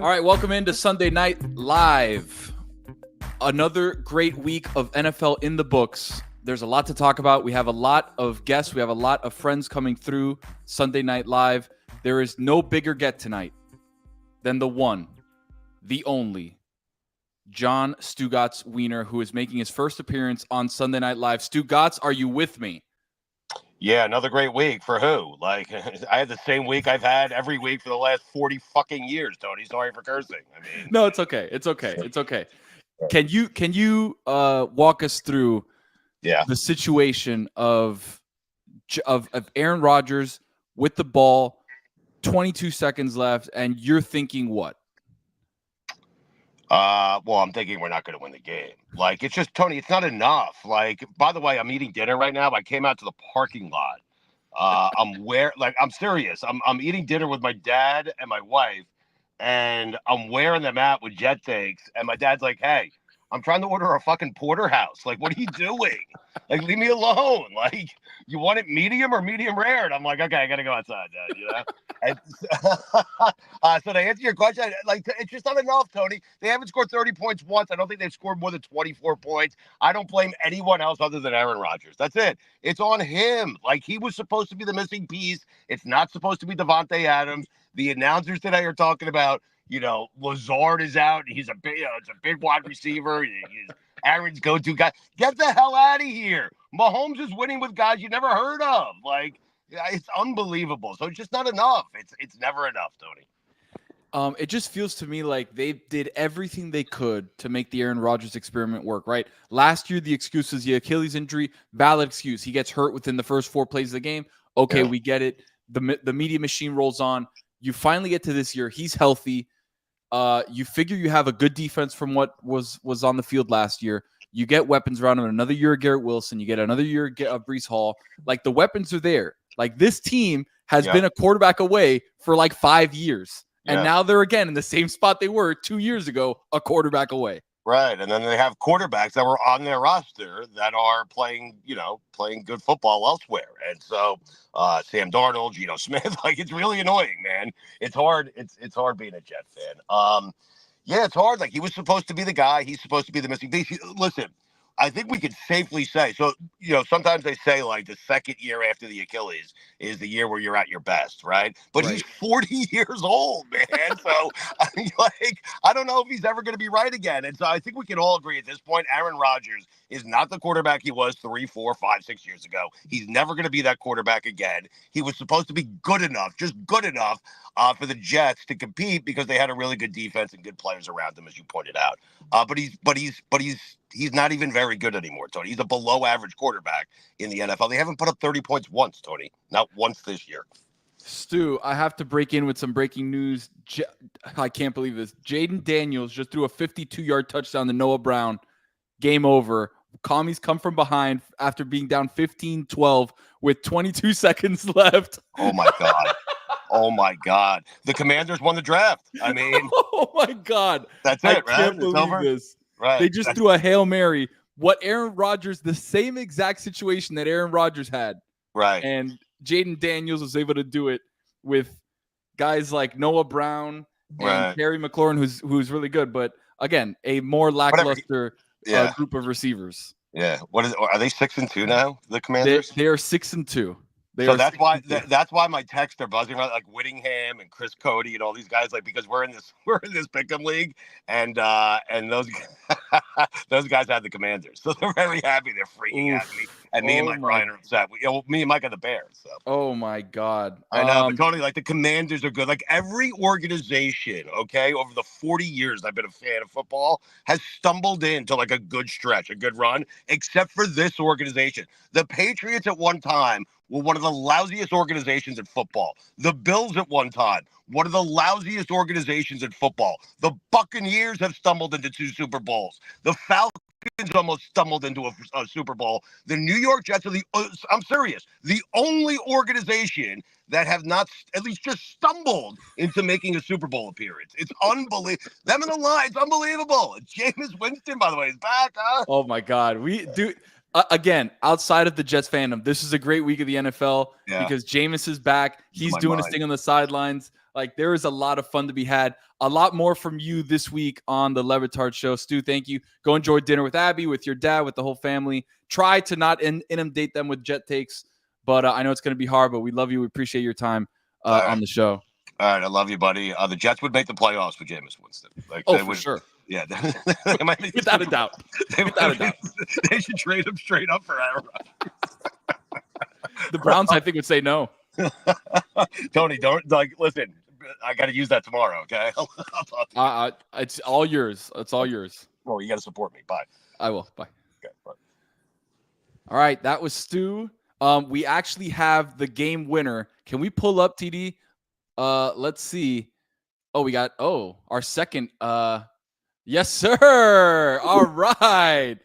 All right, welcome into Sunday Night Live. Another great week of NFL in the books. There's a lot to talk about. We have a lot of guests. We have a lot of friends coming through Sunday Night Live. There is no bigger get tonight than the one, the only, John Stugotz Wiener, who is making his first appearance on Sunday Night Live. Stugotz, are you with me? Yeah, another great week for who? Like, I had the same week I've had every week for the last 40 fucking years, Tony. Sorry for cursing. I mean, no, it's okay. It's okay. It's okay. Can you walk us through the situation of Aaron Rodgers with the ball, 22 seconds left, and you're thinking what? Well, I'm thinking we're not going to win the game. Like, it's just, Tony, it's not enough. Like, by the way, I'm eating dinner right now. I came out to the parking lot. I'm serious. I'm eating dinner with my dad and my wife, and I'm wearing them out with jet takes. And my dad's like, "Hey, I'm trying to order a fucking porterhouse. Like, what are you doing? Like, leave me alone. Like, you want it medium or medium rare?" And I'm like, "Okay, I got to go outside, Dad," you know? And so to answer your question, like, it's just not enough, Tony. They haven't scored 30 points once. I don't think they've scored more than 24 points. I don't blame anyone else other than Aaron Rodgers. That's it. It's on him. Like, he was supposed to be the missing piece. It's not supposed to be Devontae Adams. The announcers today are talking about, you know, Lazard is out. He's a big, it's a big wide receiver. He's Aaron's go-to guy. Get the hell out of here. Mahomes is winning with guys you never heard of. Like, it's unbelievable. So it's just not enough. It's never enough, Tony. It just feels to me like they did everything they could to make the Aaron Rodgers experiment work, right? Last year, the excuse was the Achilles injury. Valid excuse. He gets hurt within the first 4 plays of the game. Okay, we get it. The media machine rolls on. You finally get to this year. He's healthy. You figure you have a good defense from what was on the field last year. You get weapons around him. Another year of Garrett Wilson. You get another year of Breece Hall. Like, the weapons are there. Like, this team has been a quarterback away for like 5 years. And now they're again in the same spot they were 2 years ago, a quarterback away. Right. And then they have quarterbacks that were on their roster that are playing good football elsewhere. And so Sam Darnold, Geno Smith, like, it's really annoying, man. It's hard. It's hard being a Jet fan. It's hard. Like, he was supposed to be the guy. He's supposed to be the missing piece. Listen, I think we could safely say, so, you know, sometimes they say, like, the second year after the Achilles is the year where you're at your best, right? But he's 40 years old, man. So, I mean, like, I don't know if he's ever going to be right again. And so I think we can all agree at this point, Aaron Rodgers is not the quarterback he was 3, 4, 5, 6 years ago. He's never going to be that quarterback again. He was supposed to be good enough, just good enough for the Jets to compete because they had a really good defense and good players around them, as you pointed out. But he's not even very good anymore, Tony. He's a below average quarterback in the NFL. They haven't put up 30 points once, Tony. Not once this year. Stu, I have to break in with some breaking news. I can't believe this. Jaden Daniels just threw a 52-yard touchdown to Noah Brown. Game over. Commies come from behind after being down 15-12 with 22 seconds left. Oh, my God. Oh, my God. The Commanders won the draft. I mean. Oh, my God. That's it, right? I can't believe this. Right. They just threw a Hail Mary. What Aaron Rodgers, the same exact situation that Aaron Rodgers had. Right. And Jaden Daniels was able to do it with guys like Noah Brown and Terry McLaurin, who's really good. But again, a more lackluster group of receivers. Yeah. Are they 6-2 now? The Commanders? They are 6-2. So that's why my texts are buzzing around, like Whittingham and Chris Cody and all these guys, like, because we're in this pick'em league, and those those guys have the Commanders, so they're very happy. They're freaking at me, and me and Mike Ryan are upset. Me and Mike are the Bears. So. Oh my God, I know, but Tony, like, the Commanders are good. Like, every organization, okay, over the 40 years I've been a fan of football, has stumbled into like a good stretch, a good run, except for this organization. The Patriots at one time were one of the lousiest organizations in football. The Bills at one time, one of the lousiest organizations in football. The Buccaneers have stumbled into 2 Super Bowls. The Falcons almost stumbled into a Super Bowl. The New York Jets are I'm serious, the only organization that have not at least just stumbled into making a Super Bowl appearance. It's unbelievable. Them in the line, it's unbelievable. Jameis Winston, by the way, is back, huh? Oh my God. We do. Again, outside of the Jets fandom, this is a great week of the NFL because Jameis is back. He's doing his thing on the sidelines. Like there is a lot of fun to be had. A lot more from you this week on the LeBatard Show. Stu, thank you. Go enjoy dinner with Abby, with your dad, with the whole family. Try to not inundate them with jet takes, but I know it's going to be hard, but we love you. We appreciate your time on the show. All right, I love you, buddy. The Jets would make the playoffs with Jameis Winston. Like, for sure. Yeah, without a doubt. They should trade him straight up for Aaron Rodgers. The Browns, I think, would say no. Tony, don't listen. I got to use that tomorrow. Okay, I'll talk to you. It's all yours. It's all yours. Oh, you got to support me. Bye. I will. Bye. Okay, bye. All right, that was Stu. We actually have the game winner. Can we pull up TD? Let's see. Oh, we got our second. Yes, sir. All right.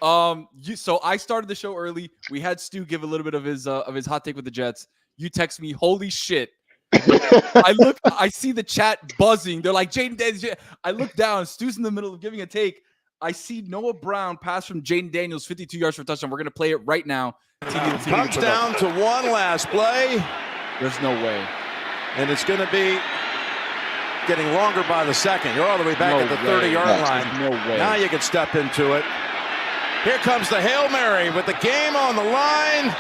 So I started the show early. We had Stu give a little bit of his hot take with the Jets. You text me, holy shit. I see the chat buzzing. They're like, Jaden Daniels. I look down. Stu's in the middle of giving a take. I see Noah Brown pass from Jaden Daniels, 52 yards for a touchdown. We're going to play it right now. Comes down to one last play. There's no way. And it's going to be getting longer by the second. You're all the way back at the 30-yard line. No way. Now you can step into it. Here comes the Hail Mary with the game on the line.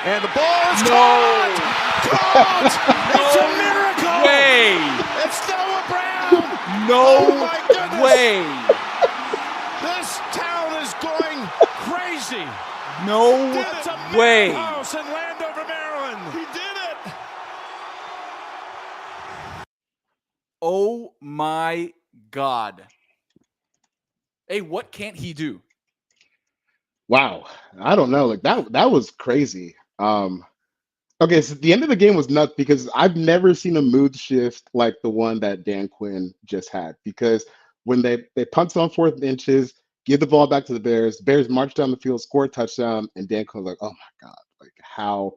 And the ball is caught! Caught! It's a miracle! Way! It's Noah Brown! No my goodness! way! This town is going crazy! No way! House in Landover, Maryland! He did it! Oh my God. Hey, what can't he do? Wow. I don't know. Like that was crazy. Okay, so the end of the game was nuts because I've never seen a mood shift like the one that Dan Quinn just had. Because when they punted on 4th inches, give the ball back to the Bears marched down the field, score a touchdown, and Dan Quinn was like, oh my God, like how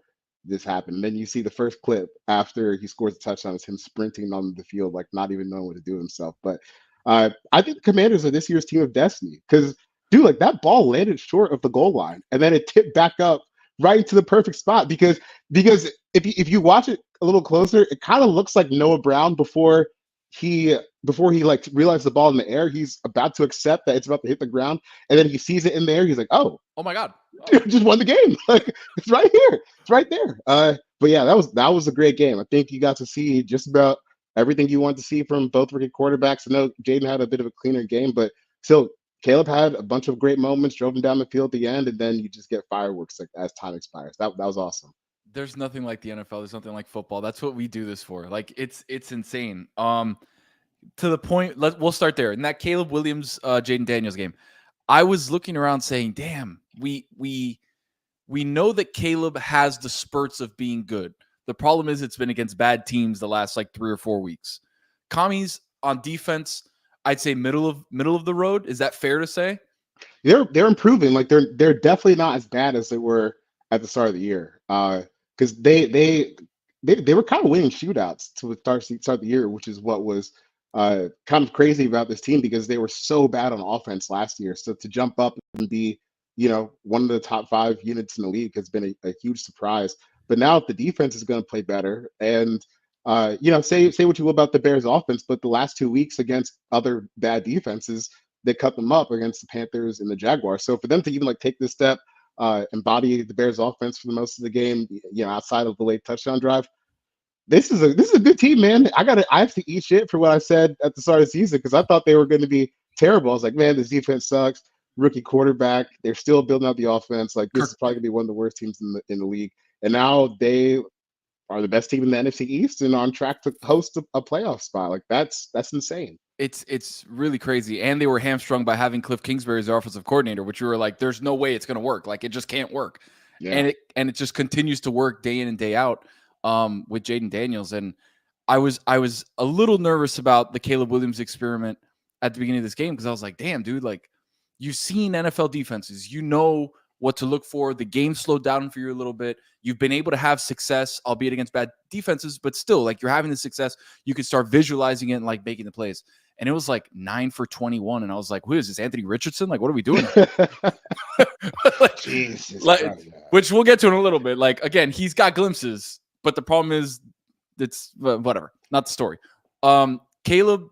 this happened. And then you see the first clip after he scores a touchdown is him sprinting on the field, like not even knowing what to do himself. But I think the Commanders are this year's team of destiny because, dude, like that ball landed short of the goal line and then it tipped back up right into the perfect spot because if you watch it a little closer, it kind of looks like Noah Brown before he like realized the ball in the air, he's about to accept that it's about to hit the ground, and then he sees it in the air. He's like, oh my God, just won the game. Like it's right here, it's right there. But yeah, that was a great game. I think you got to see just about everything you want to see from both rookie quarterbacks. I know Jaden had a bit of a cleaner game, but still, Caleb had a bunch of great moments, drove him down the field at the end, and then you just get fireworks like as time expires. That was awesome. There's nothing like the NFL. There's nothing like football. That's what we do this for. Like it's insane. To the point, we'll start there. In that Caleb Williams, Jaden Daniels game, I was looking around saying, damn, we know that Caleb has the spurts of being good. The problem is it's been against bad teams the last like 3 or 4 weeks. Commies on defense, I'd say middle of the road. Is that fair to say? They're improving. Like they're definitely not as bad as they were at the start of the year. Because they were kind of winning shootouts to start the year, which is what was kind of crazy about this team because they were so bad on offense last year. So to jump up and be, one of the top 5 units in the league has been a huge surprise. But now the defense is going to play better, and say what you will about the Bears offense, but the last 2 weeks against other bad defenses, they cut them up against the Panthers and the Jaguars. So for them to even like take this step, embody the Bears offense for the most of the game, outside of the late touchdown drive, this is a good team, man. I have to eat shit for what I said at the start of the season because I thought they were going to be terrible. I was like, man, this defense sucks. Rookie quarterback, they're still building out the offense. Like this is probably gonna be one of the worst teams in the league. And now they are the best team in the NFC East and on track to host a playoff spot. Like that's insane. It's really crazy. And they were hamstrung by having Cliff Kingsbury as their offensive coordinator, which you were like, there's no way it's going to work. Like it just can't work. Yeah. And it just continues to work day in and day out with Jaden Daniels. And I was a little nervous about the Caleb Williams experiment at the beginning of this game because I was like, damn, dude, like you've seen NFL defenses, what to look for. The game slowed down for you a little bit. You've been able to have success, albeit against bad defenses, but still, like you're having the success. You can start visualizing it and like making the plays. And it was like 9 for 21. And I was like, who is this? Anthony Richardson? Like, what are we doing? Like, Jesus. Like, which we'll get to in a little bit. Like, again, he's got glimpses, but the problem is it's whatever. Not the story. Caleb,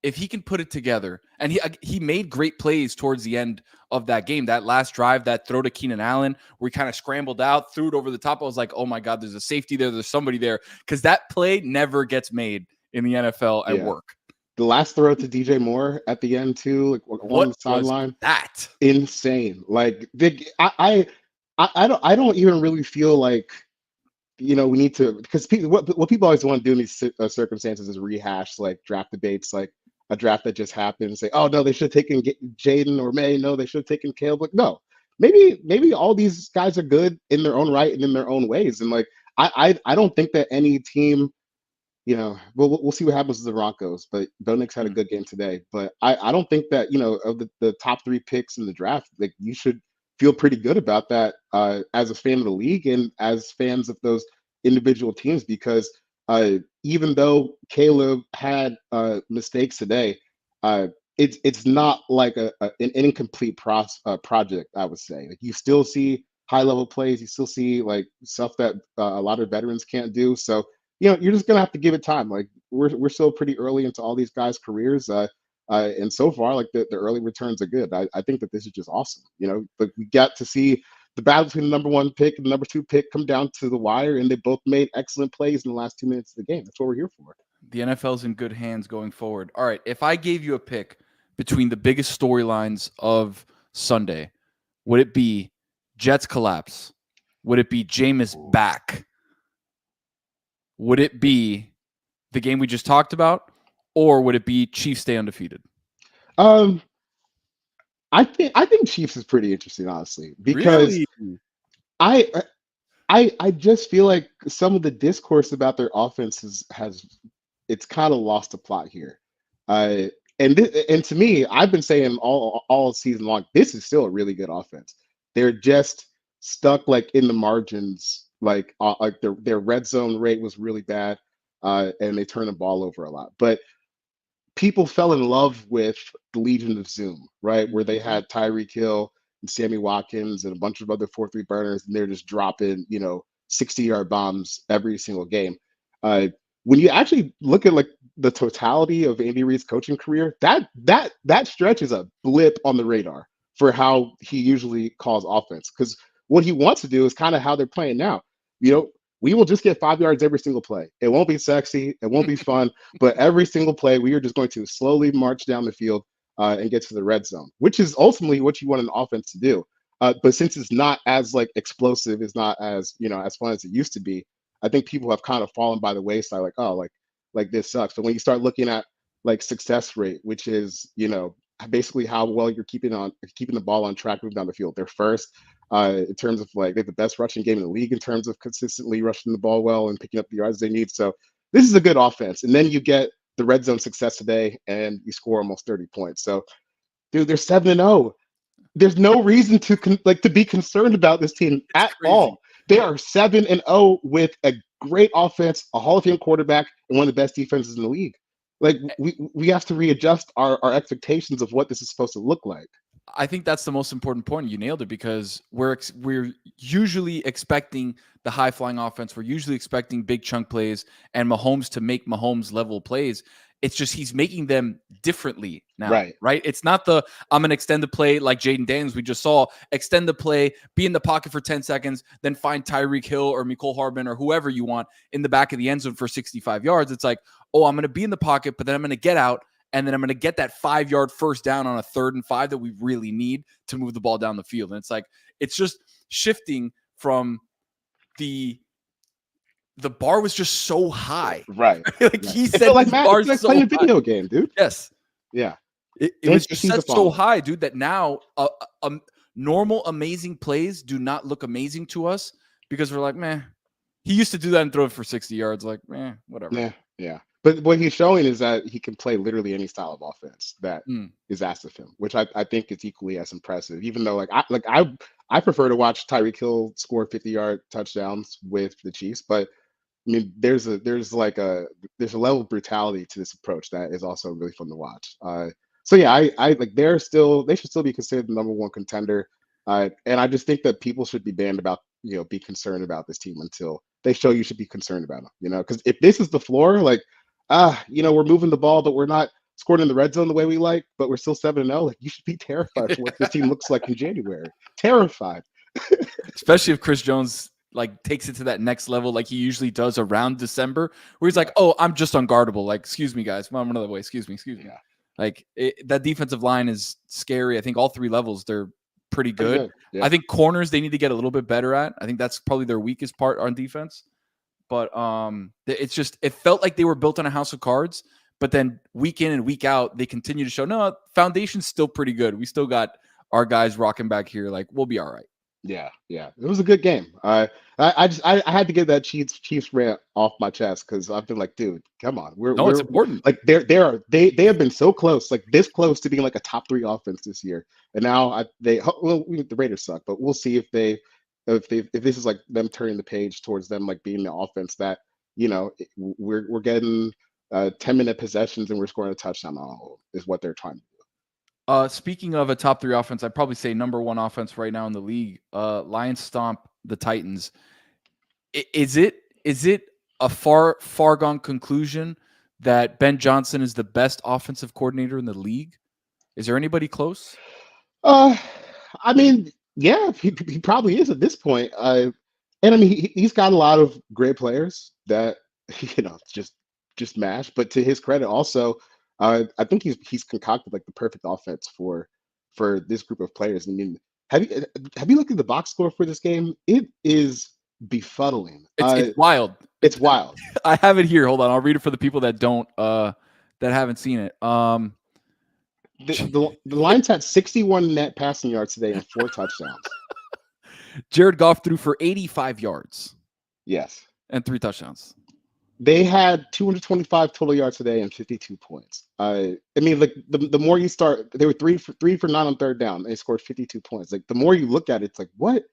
if he can put it together, and he made great plays towards the end of that game, that last drive, that throw to Keenan Allen, where he kind of scrambled out, threw it over the top. I was like, oh my God, there's a safety there. There's somebody there. Because that play never gets made in the NFL at work. The last throw to DJ Moore at the end too, like on the sideline. That insane. Like I don't even really feel like, we need to, because what people always want to do in these circumstances is rehash like draft debates, like a draft that just happened, say, oh no, they should have taken Jaden or May. No, they should have taken Caleb. Like, no, maybe all these guys are good in their own right and in their own ways. And like, I don't think that any team, we'll see what happens with the Broncos, but Bo Nix had a good game today. But I don't think that, of the top 3 picks in the draft, like you should feel pretty good about that as a fan of the league and as fans of those individual teams, because even though Caleb had mistakes today, it's not like an incomplete project, I would say. Like, you still see high-level plays, you still see like stuff that a lot of veterans can't do. So, you're just gonna have to give it time. Like we're still pretty early into all these guys' careers, and so far, like the early returns are good. I think that this is just awesome. But we got to see the battle between the number 1 pick and the number 2 pick come down to the wire, and they both made excellent plays in the last 2 minutes of the game. That's what we're here for. The NFL's in good hands going forward. All right, if I gave you a pick between the biggest storylines of Sunday, would it be Jets collapse? Would it be Jameis back? Would it be the game we just talked about, or would it be Chiefs stay undefeated? I think Chiefs is pretty interesting, honestly, because really? I just feel like some of the discourse about their offense has it's kind of lost the plot here. And to me, I've been saying all season long, this is still a really good offense. They're just stuck like in the margins. Like their red zone rate was really bad, and they turn the ball over a lot. But people fell in love with the Legion of Zoom, right? Where they had Tyreek Hill and Sammy Watkins and a bunch of other 4-3 burners, and they're just dropping, 60-yard bombs every single game. When you actually look at like the totality of Andy Reid's coaching career, that stretch is a blip on the radar for how he usually calls offense. Because what he wants to do is kind of how they're playing now. We will just get 5 yards every single play. It won't be sexy. It won't be fun. But every single play, we are just going to slowly march down the field and get to the red zone, which is ultimately what you want an offense to do. But since it's not as like explosive, it's not as, as fun as it used to be, I think people have kind of fallen by the wayside, like, oh, like this sucks. But when you start looking at like success rate, which is, basically how well you're keeping the ball on track, moving down the field. They're first in terms of like they have the best rushing game in the league in terms of consistently rushing the ball well and picking up the yards they need. So this is a good offense. And then you get the red zone success today and you score almost 30 points. So, dude, they're 7-0. There's no reason to be concerned about this team at all. They are 7-0 with a great offense, a Hall of Fame quarterback, and one of the best defenses in the league. Like we have to readjust our expectations of what this is supposed to look like. I think that's the most important point. You nailed it, because we're usually expecting the high flying offense. We're usually expecting big chunk plays and Mahomes to make Mahomes level plays. It's just he's making them differently now, right? It's not I'm going to extend the play like Jaden Daniels we just saw, extend the play, be in the pocket for 10 seconds, then find Tyreek Hill or Mecole Hardman or whoever you want in the back of the end zone for 65 yards. It's like, oh, I'm going to be in the pocket, but then I'm going to get out, and then I'm going to get that 5-yard first down on a 3rd and 5 that we really need to move the ball down the field. And it's like, it's just shifting from the bar was just so high. Right. He said, like, it's like playing a video game, dude. Yes. Yeah. It was just set so high, dude, that now normal, amazing plays do not look amazing to us because we're like, meh. He used to do that and throw it for 60 yards. Like, whatever. Yeah. But what he's showing is that he can play literally any style of offense that is asked of him, which I think is equally as impressive. Even though I prefer to watch Tyreek Hill score 50-yard touchdowns with the Chiefs, but I mean, there's a level of brutality to this approach that is also really fun to watch. So yeah, I like they should still be considered the number 1 contender. And I just think that people should be banned about, be concerned about this team until they show you should be concerned about them. Because if this is the floor, like, we're moving the ball, but we're not scoring in the red zone the way we like, but we're still 7-0. Like, you should be terrified for what this team looks like in January. Terrified. Especially if Chris Jones like takes it to that next level, like he usually does around December, where he's like, "Oh, I'm just unguardable." Like, excuse me, guys, come on another way. Excuse me. Yeah. Like that defensive line is scary. I think all three levels they're pretty good. Yeah. I think corners they need to get a little bit better at. I think that's probably their weakest part on defense. But it felt like they were built on a house of cards. But then week in and week out, they continue to show no foundation's still pretty good. We still got our guys rocking back here. Like we'll be all right. Yeah. It was a good game. I had to get that Chiefs rant off my chest because I've been like, dude, come on. It's important. Like they have been so close, like this close to being like a top 3 offense this year. And now the Raiders suck, but we'll see if this is like them turning the page towards them like being the offense that we're getting 10-minute possessions and we're scoring a touchdown on is what they're trying to do. Speaking of a top 3 offense, I'd probably say number 1 offense right now in the league. Lions stomp the Titans. Is it a far gone conclusion that Ben Johnson is the best offensive coordinator in the league? Is there anybody close? I mean, yeah, he probably is at this point. And I mean, he's got a lot of great players that just mash. But to his credit, also. I think he's concocted like the perfect offense for this group of players. I mean, have you looked at the box score for this game? It is befuddling. It's wild. It's wild. I have it here. Hold on, I'll read it for the people that don't that haven't seen it. The Lions had 61 net passing yards today and 4 touchdowns. Jared Goff threw for 85 yards. Yes, and 3 touchdowns. They had 225 total yards today and 52 points. I mean, like the more you start, they were 3 for 9 on third down. They scored 52 points. Like the more you look at it, it's like, what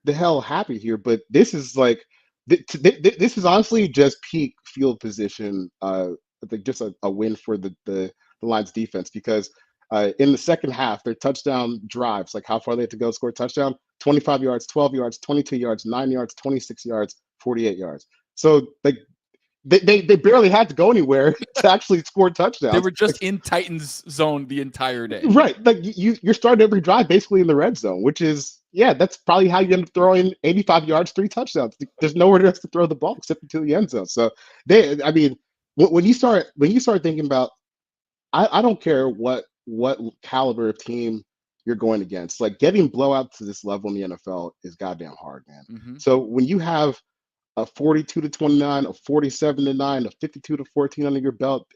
the hell happened here? But this is like, this is honestly just peak field position. Like just a win for the Lions defense because in the second half, their touchdown drives, like how far they had to go score a touchdown, 25 yards, 12 yards, 22 yards, 9 yards, 26 yards, 48 yards. So like. They barely had to go anywhere to actually score touchdowns. They were just in Titans zone the entire day. Right. Like you're starting every drive basically in the red zone, which is, that's probably how you end up throwing 85 yards, 3 touchdowns. There's nowhere else to throw the ball except into the end zone. So when you start thinking about, I don't care what caliber of team you're going against, like getting blowouts to this level in the NFL is goddamn hard, man. Mm-hmm. So when you have a 42-29, a 47-9, a 52-14 under your belt.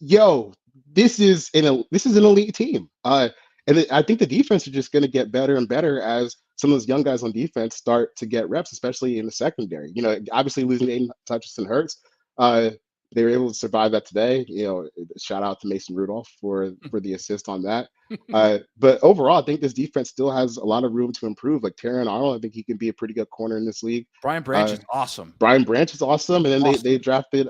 This is an elite team. And I think the defense is just going to get better and better as some of those young guys on defense start to get reps, especially in the secondary. Obviously losing Aiden Hutchinson hurts. They were able to survive that today. Shout out to Mason Rudolph for the assist on that. But overall, I think this defense still has a lot of room to improve. Like Terran Arnold, I think he can be a pretty good corner in this league. Brian Branch is awesome. Brian Branch is awesome. And then they drafted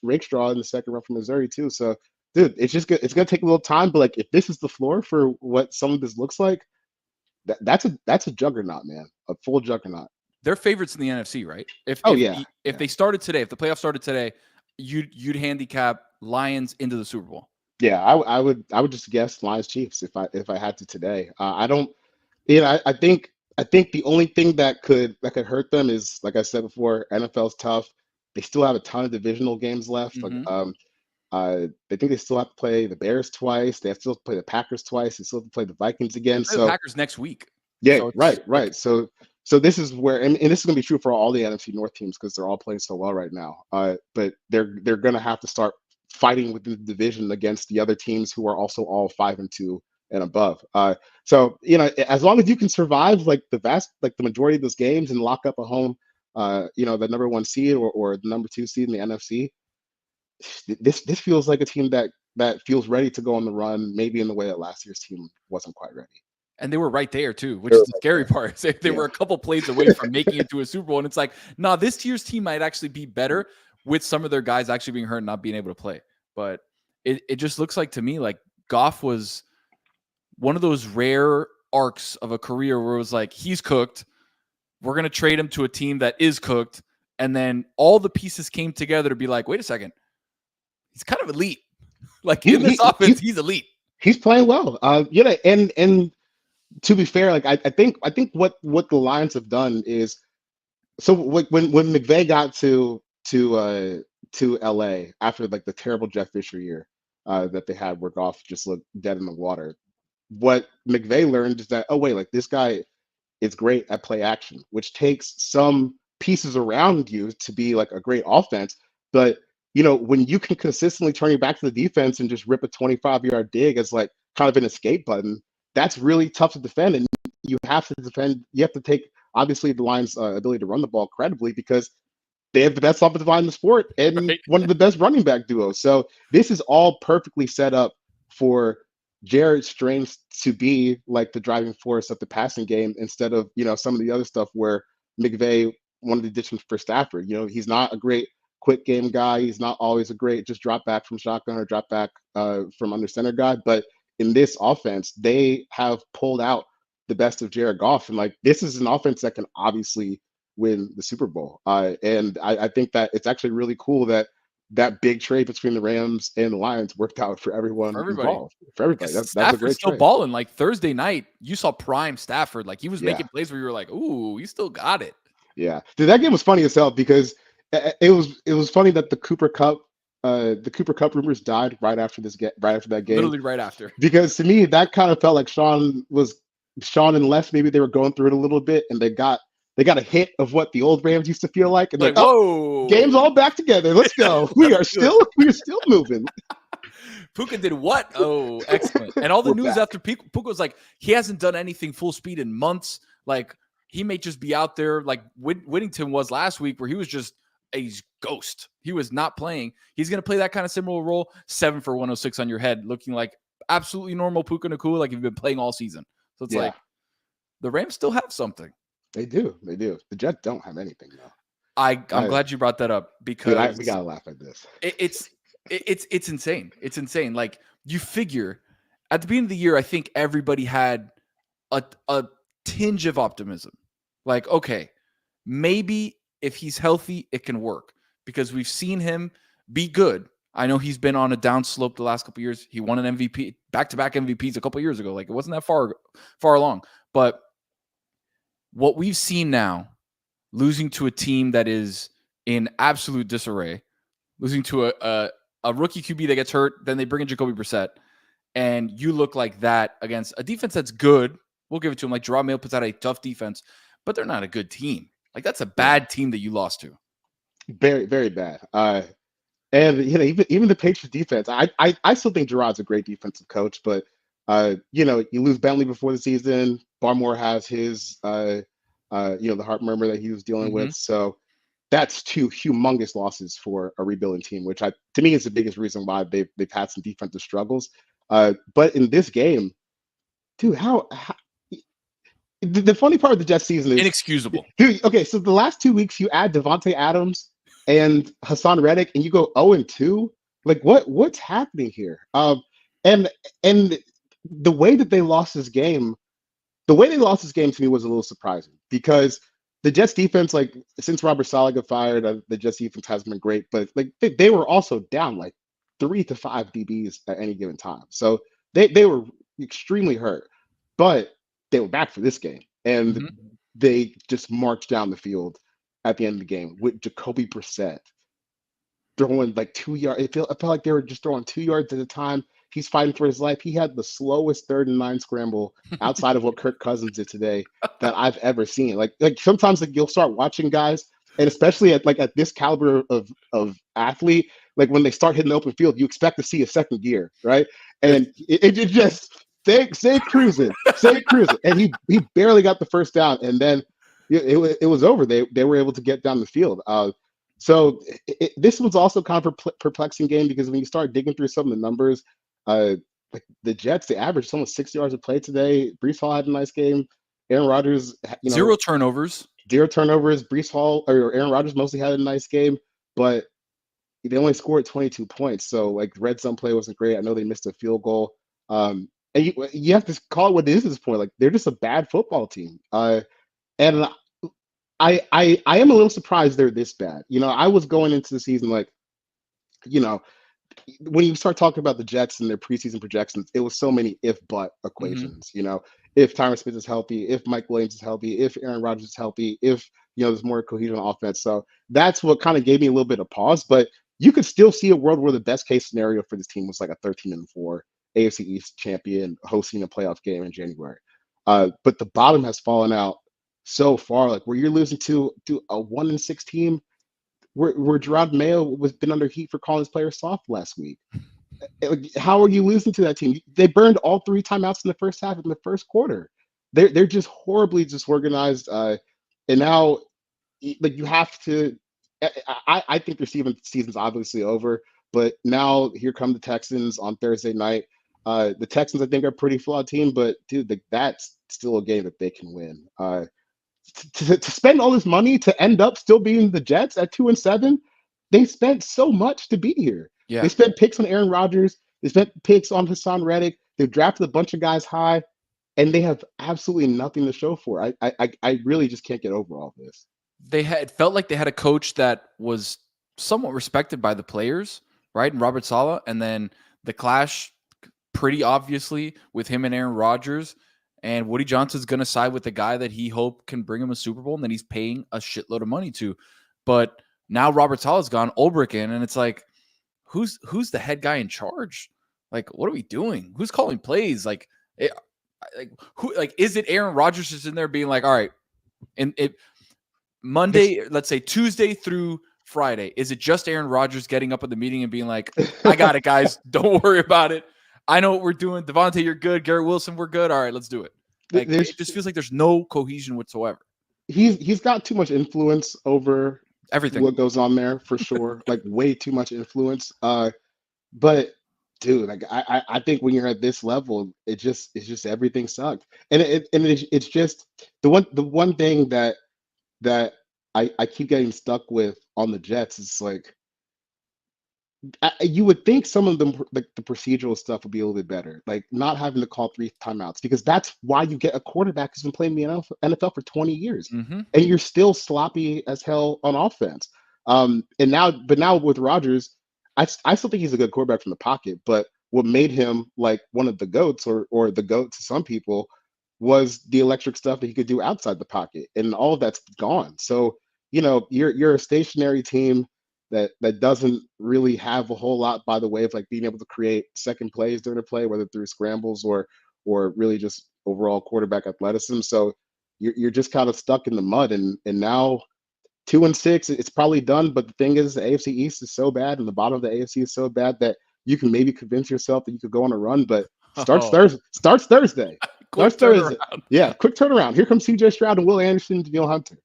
Rakestraw in the second round from Missouri too. So, dude, it's going to take a little time. But like, if this is the floor for what some of this looks like, that's a juggernaut, man. A full juggernaut. They're favorites in the NFC, right? If they started today, if the playoffs started today, you'd handicap Lions into the Super Bowl. Yeah, I would just guess Lions Chiefs if I had to today. I think the only thing that could hurt them is, like I said before, NFL's tough. They still have a ton of divisional games left. Mm-hmm. They think they still have to play the Bears twice. They have to still play the Packers twice. They still have to play the Vikings again. The Packers next week. Yeah, so right. So this is where, and this is going to be true for all the NFC North teams because they're all playing so well right now. But they're going to have to start fighting within the division against the other teams who are also all 5-2 and above. So as long as you can survive like the majority of those games and lock up a home, the number 1 seed or the number 2 seed in the NFC, this feels like a team that feels ready to go on the run, maybe in the way that last year's team wasn't quite ready. And they were right there too, which is the scary part. They were a couple plays away from making it to a Super Bowl. And it's like, this year's team might actually be better with some of their guys actually being hurt and not being able to play. But it just looks like to me like Goff was one of those rare arcs of a career where it was like, he's cooked. We're going to trade him to a team that is cooked. And then all the pieces came together to be like, wait a second, he's kind of elite. Like in this offense, he's elite. He's playing well. And to be fair, like I think what the Lions have done is, so when McVay got to LA after like the terrible Jeff Fisher year that they had, where Goff just looked dead in the water. What McVay learned is that, oh wait, like this guy is great at play action, which takes some pieces around you to be like a great offense. But when you can consistently turn your back to the defense and just rip a 25-yard dig as like kind of an escape button, that's really tough to defend. And you have to defend. You have to take, obviously, the Lions' ability to run the ball credibly, because they have the best offensive line in the sport and one of the best running back duos. So this is all perfectly set up for Jared's strengths to be like the driving force of the passing game, instead of some of the other stuff where McVay wanted to ditch him for Stafford. He's not a great quick game guy. He's not always a great just drop back from shotgun or drop back from under center guy. But in this offense, they have pulled out the best of Jared Goff. And like, this is an offense that can obviously win the Super Bowl. And I think that it's actually really cool that big trade between the Rams and the Lions worked out for everyone involved. For everybody. That's a great still trade. balling. Like Thursday night, you saw prime Stafford. Like he was making plays where you were like, ooh, he still got it. Yeah. Dude, that game was funny as hell, because it was funny that the Cooper Kupp rumors died right after that game. Literally right after. Because to me, that kind of felt like Sean and Les, maybe they were going through it a little bit, and they got a hit of what the old Rams used to feel like, and like, whoa, game's all back together. Let's go. we are still moving. Puka did what? Oh, excellent. And all the news after Puka was like, he hasn't done anything full speed in months. Like, he may just be out there like Whittington was last week, where he was just a ghost. He was not playing. He's going to play that kind of similar role. 7 for 106 on your head, looking like absolutely normal Puka Nacua, like you've been playing all season. So it's like the Rams still have something. They do. The Jets don't have anything, though. I'm glad you brought that up, because we gotta laugh at this. It's insane. It's insane. Like, you figure at the beginning of the year, I think everybody had a tinge of optimism. Like, okay, maybe if he's healthy, it can work, because we've seen him be good. I know he's been on a down slope the last couple of years. He won an MVP, back-to-back MVPs a couple of years ago. Like, it wasn't that far along. But what we've seen now, losing to a team that is in absolute disarray, losing to a rookie QB that gets hurt, then they bring in Jacoby Brissett, and you look like that against a defense that's good. We'll give it to him. Like, Jerome Mail puts out a tough defense, but they're not a good team. Like, that's a bad team that you lost to. Very, very bad. And even the Patriots defense, I still think Gerard's a great defensive coach, but you lose Bentley before the season. Barmore has his the heart murmur that he was dealing with. So that's 2 humongous losses for a rebuilding team, which to me is the biggest reason why they've had some defensive struggles. But in this game, dude, how the funny part of the Jets season is inexcusable. Dude, okay, so the last 2 weeks you add Devontae Adams and Hassan Reddick, and you go 0-2. Like, what's happening here? And the way that they lost this game, to me was a little surprising, because the Jets defense, like, since Robert Saleh got fired, the Jets defense hasn't been great, but like they were also down like 3 to 5 DBs at any given time. So they were extremely hurt, but they were back for this game, and they just marched down the field at the end of the game with Jacoby Brissett throwing like 2 yards. It felt like they were just throwing 2 yards at a time. He's fighting for his life. He had the slowest 3rd and 9 scramble outside of what Kirk Cousins did today that I've ever seen. Like sometimes, like, you'll start watching guys, and especially at this caliber of athlete, like when they start hitting the open field, you expect to see a second gear, right? And it just stay cruising, and he barely got the first down, and then it was over. They were able to get down the field. So this was also kind of a perplexing game, because when you start digging through some of the numbers, like the Jets, they averaged almost 6 yards a play today. Breece Hall had a nice game. Aaron Rodgers, 0 turnovers. Breece Hall or Aaron Rodgers mostly had a nice game, but they only scored 22 points. So like, red zone play wasn't great. I know they missed a field goal. And you have to call it what it is at this point. Like, they're just a bad football team. And I am a little surprised they're this bad. I was going into the season like, you know, when you start talking about the Jets and their preseason projections, it was so many if-but equations. If Tyron Smith is healthy, if Mike Williams is healthy, if Aaron Rodgers is healthy, if there's more cohesion on offense. So that's what kind of gave me a little bit of pause. But you could still see a world where the best case scenario for this team was like a 13-4 AFC East champion hosting a playoff game in January. But the bottom has fallen out so far, like where you're losing to a 1-6 team. Where Gerard Mayo was been under heat for calling his players soft last week. How are you losing to that team? They burned all 3 timeouts in the first half in the first quarter. They're just horribly disorganized. And now, like you have to. I think their season's obviously over. But now here come the Texans on Thursday night. The Texans, I think, are a pretty flawed team, but dude, that's still a game that they can win. To spend all this money to end up still being the Jets at 2-7, they spent so much to be here. Yeah. They spent picks on Aaron Rodgers. They spent picks on Hassan Reddick. They've drafted a bunch of guys high, and they have absolutely nothing to show for it. I really just can't get over all this. It felt like they had a coach that was somewhat respected by the players, right? And Robert Saleh, and then the clash pretty obviously with him and Aaron Rodgers. And Woody Johnson's going to side with the guy that he hoped can bring him a Super Bowl and that he's paying a shitload of money to. But now Robert Saleh's gone, Ulbrich in, and it's like, who's the head guy in charge? Like, what are we doing? Who's calling plays? Is it Aaron Rodgers just in there being like, all right, and Monday, let's say Tuesday through Friday, is it just Aaron Rodgers getting up at the meeting and being like, I got it, guys. Don't worry about it. I know what we're doing. Devontae, you're good. Garrett Wilson, we're good. All right, let's do it. It just feels like there's no cohesion whatsoever. He's got too much influence over everything what goes on there for sure. Like way too much influence. But dude, like I think when you're at this level, it's just everything sucks. And it's just the one thing that I keep getting stuck with on the Jets is like, you would think some of them, like the procedural stuff, would be a little bit better, like not having to call 3 timeouts, because that's why you get a quarterback who's been playing in the NFL for 20 years, and you're still sloppy as hell on offense. But now with Rodgers, I still think he's a good quarterback from the pocket. But what made him like one of the GOATs or the GOAT to some people was the electric stuff that he could do outside the pocket, and all of that's gone. So you're a stationary team that doesn't really have a whole lot by the way of like being able to create second plays during a play, whether through scrambles or really just overall quarterback athleticism. So you're just kind of stuck in the mud, and now 2-6, it's probably done. But the thing is, the AFC East is so bad, and the bottom of the AFC is so bad that you can maybe convince yourself that you could go on a run, but starts Thursday. Starts Thursday. Yeah, quick turnaround. Here comes CJ Stroud and Will Anderson, Danielle Hunter.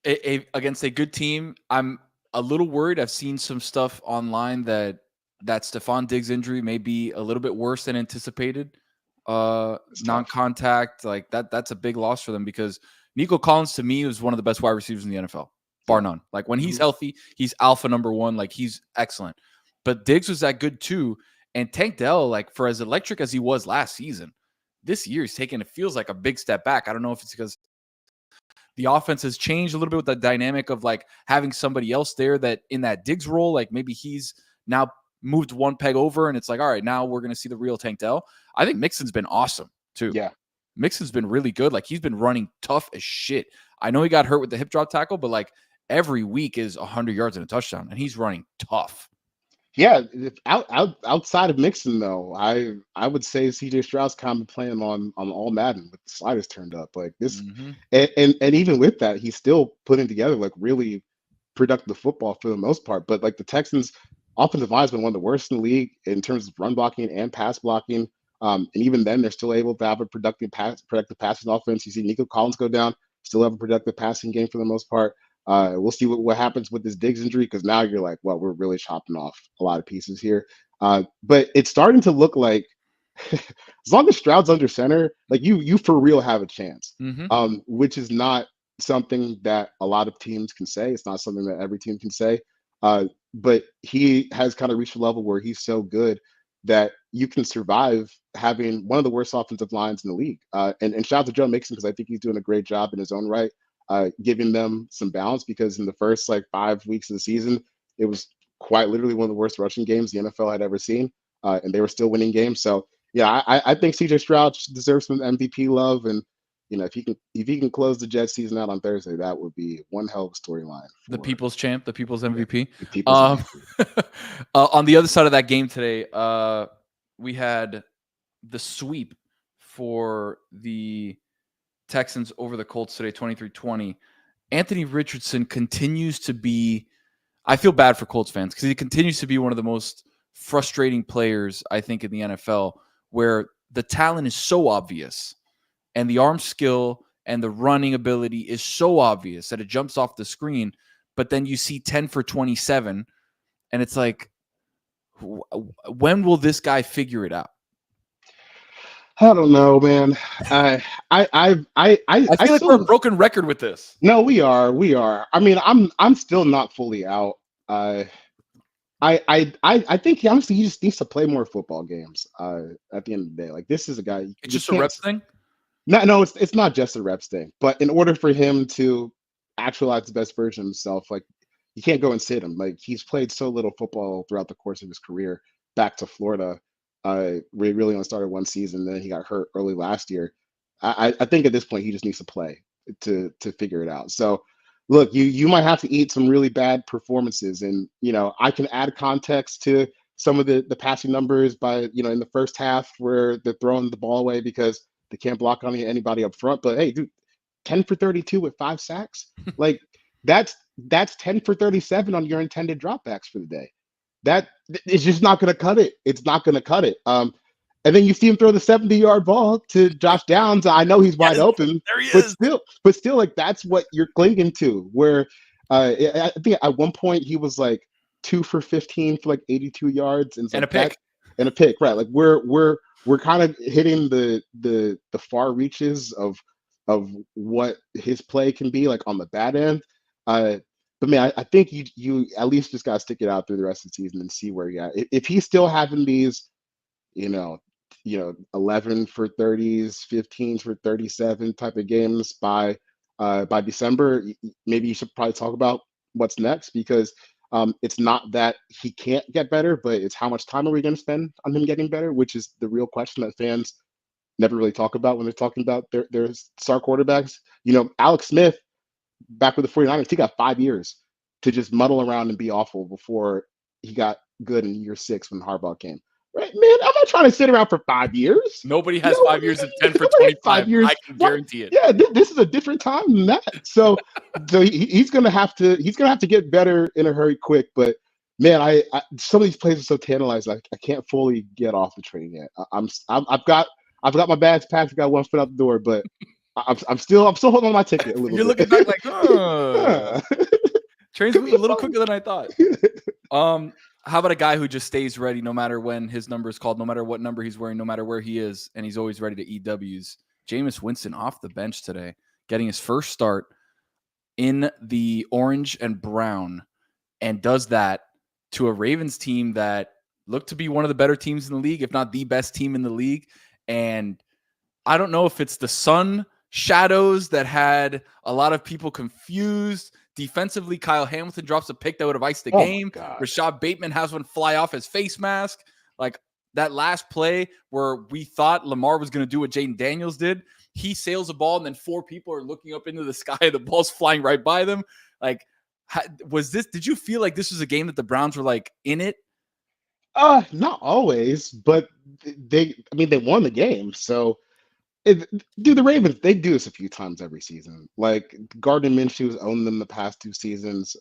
Against a good team, I'm a little worried. I've seen some stuff online that Stephon Diggs injury may be a little bit worse than anticipated. Non-contact, like that's a big loss for them, because Nico Collins to me is one of the best wide receivers in the NFL, bar none. Like when he's healthy, he's alpha number 1. Like he's excellent. But Diggs was that good too. And Tank Dell, like for as electric as he was last season, this year he's taken, it feels like a big step back. I don't know if it's because the offense has changed a little bit with the dynamic of like having somebody else there that in that Diggs role, like maybe he's now moved one peg over and it's like, all right, now we're going to see the real Tank Dell. I think Mixon's been awesome too. Yeah. Mixon's been really good. Like he's been running tough as shit. I know he got hurt with the hip drop tackle, but like every week is 100 yards and a touchdown, and he's running tough. Yeah, outside of Mixon though, I would say CJ Stroud's kind of playing on all Madden with the sliders turned up like this, and even with that, he's still putting together like really productive football for the most part. But like the Texans' offensive line has been one of the worst in the league in terms of run blocking and pass blocking. And even then, they're still able to have a productive passing offense. You see Nico Collins go down, still have a productive passing game for the most part. We'll see what happens with this Diggs injury, because now you're like, well, we're really chopping off a lot of pieces here. But it's starting to look like as long as Stroud's under center, like you for real have a chance, which is not something that a lot of teams can say. It's not something that every team can say. But he has kind of reached a level where he's so good that you can survive having one of the worst offensive lines in the league. And shout out to Joe Mixon, because I think he's doing a great job in his own right. giving them some balance, because in the first like 5 weeks of the season, it was quite literally one of the worst rushing games the NFL had ever seen, and they were still winning games. So yeah, I think CJ Stroud deserves some MVP love, and if he can close the Jets season out on Thursday, that would be one hell of a storyline. The people's champ, the people's MVP. The people's MVP. On the other side of that game today, we had the sweep for the Texans over the Colts today, 23-20. Anthony Richardson continues to be, I feel bad for Colts fans because he continues to be one of the most frustrating players, I think, in the NFL, where the talent is so obvious and the arm skill and the running ability is so obvious that it jumps off the screen, but then you see 10 for 27 and it's like, when will this guy figure it out? I don't know, man. I feel like we're a broken record with this. No, we are. I mean, I'm still not fully out. I think honestly he just needs to play more football games. At the end of the day, like, this is a guy. It's just a reps thing. No, it's not just a reps thing. But in order for him to actualize the best version of himself, like, you can't go and sit him. Like, he's played so little football throughout the course of his career. Back to Florida. We really only started one season, then he got hurt early last year. I think at this point he just needs to play to figure it out. So look, you might have to eat some really bad performances, and I can add context to some of the passing numbers by in the first half where they're throwing the ball away because they can't block on anybody up front. But hey, dude, 10 for 32 with 5 sacks, like that's 10 for 37 on your intended dropbacks for the day. That is just not going to cut it. It's not going to cut it. And then you see him throw the 70-yard ball to Josh Downs. I know he's wide open, there he is. But still, like, that's what you're clinging to. Where I think at one point he was like 2 for 15 for like 82 yards and a pick. And a pick, right? Like we're kind of hitting the far reaches of what his play can be like on the bad end. But man, I think you at least just gotta stick it out through the rest of the season and see where you're at. If he's still having these, 11 for 30s, 15 for 37 type of games by December, maybe you should probably talk about what's next, because it's not that he can't get better, but it's how much time are we going to spend on him getting better, which is the real question that fans never really talk about when they're talking about their star quarterbacks. Alex Smith, back with the 49ers, he got 5 years to just muddle around and be awful before he got good in year 6 when Harbaugh came. Right, man, I'm not trying to sit around for 5 years. Nobody has 5 years of 10 for 25 years. I can guarantee it. Yeah, this is a different time than that. So he's gonna have to get better in a hurry, quick. But man, I some of these plays are so tantalizing. I can't fully get off the train yet. I've got my bags packed. I've got one foot out the door, but I'm still holding on my ticket a little. You're bit. looking back like, train's moving a little quicker than I thought. How about a guy who just stays ready no matter when his number is called, no matter what number he's wearing, no matter where he is, and he's always ready to eat W's? Jameis Winston off the bench today, getting his first start in the orange and brown, and does that to a Ravens team that looked to be one of the better teams in the league, if not the best team in the league. And I don't know if it's the sun shadows that had a lot of people confused. Defensively, Kyle Hamilton drops a pick that would have iced the game. Rashad Bateman has one fly off his face mask. Like that last play where we thought Lamar was going to do what Jaden Daniels did. He sails a ball and then 4 people are looking up into the sky. The ball's flying right by them. Like, did you feel like this was a game that the Browns were like in it? Not always, but they won the game. So the Ravens, they do this a few times every season. Like Gardner Minshew's owned them the past 2 seasons.